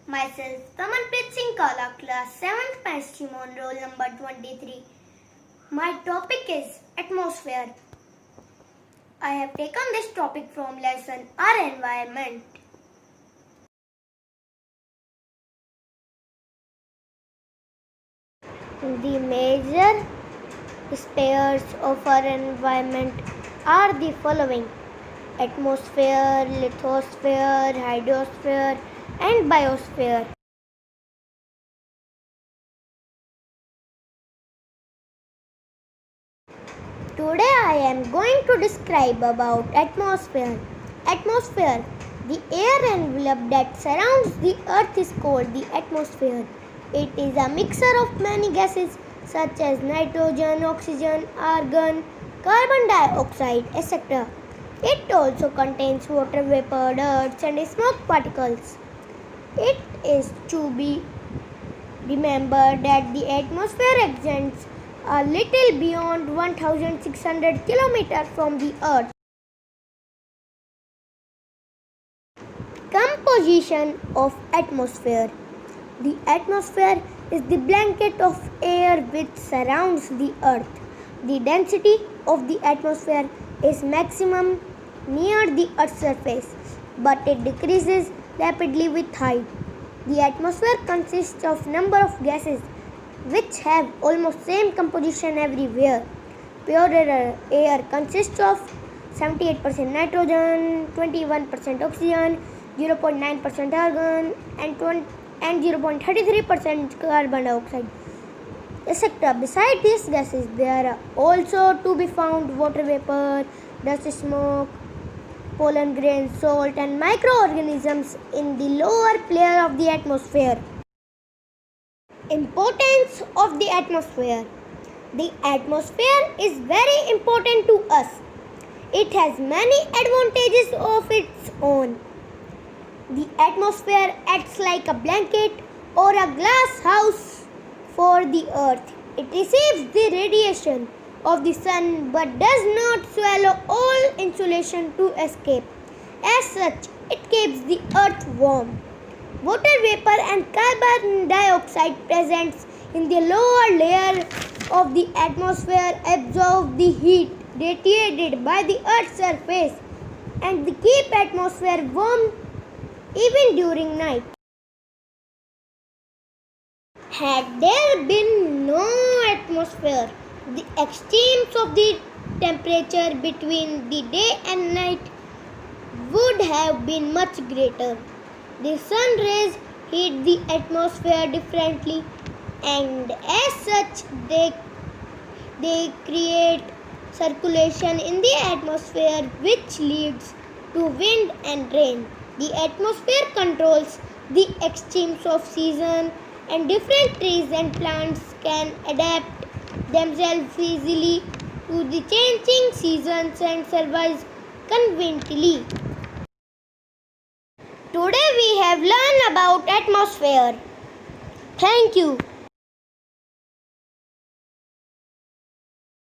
Myself, Tamanpreet Singh Kala, class 7th Pastimon, roll number 23. My topic is atmosphere. I have taken this topic from lesson Our Environment. The major spheres of our environment are the following: atmosphere, lithosphere, hydrosphere, and biosphere. Today I am going to describe about atmosphere. Atmosphere. The air envelope that surrounds the earth is called the atmosphere. It is a mixture of many gases such as nitrogen, oxygen, argon, carbon dioxide, etc. It also contains water vapor, dirt, and smoke particles. It is to be remembered that the atmosphere extends a little beyond 1600 kilometers from the earth. Composition of atmosphere. The atmosphere is the blanket of air which surrounds the earth. The density of the atmosphere is maximum near the earth's surface, but it decreases rapidly with height. The atmosphere consists of number of gases which have almost same composition everywhere. Pure air consists of 78% nitrogen, 21% oxygen, 0.9% argon, and 0.33% carbon dioxide, etc. Besides these gases, there are also to be found water vapor, dust, smoke, pollen grains, salt, and microorganisms in the lower layer of the atmosphere. Importance of the atmosphere. The atmosphere is very important to us. It has many advantages of its own. The atmosphere acts like a blanket or a glass house for the earth. It receives the radiation of the sun but does not swallow all insulation to escape. As such, it keeps the earth warm. Water vapor and carbon dioxide present in the lower layer of the atmosphere absorb the heat radiated by the earth's surface and keep atmosphere warm even during night. Had there been no atmosphere, the extremes of the temperature between the day and night would have been much greater. The sun rays heat the atmosphere differently, and as such they create circulation in the atmosphere which leads to wind and rain. The atmosphere controls the extremes of season, and different trees and plants can adapt themselves easily to the changing seasons and survive conveniently. Today we have learned about atmosphere. Thank you.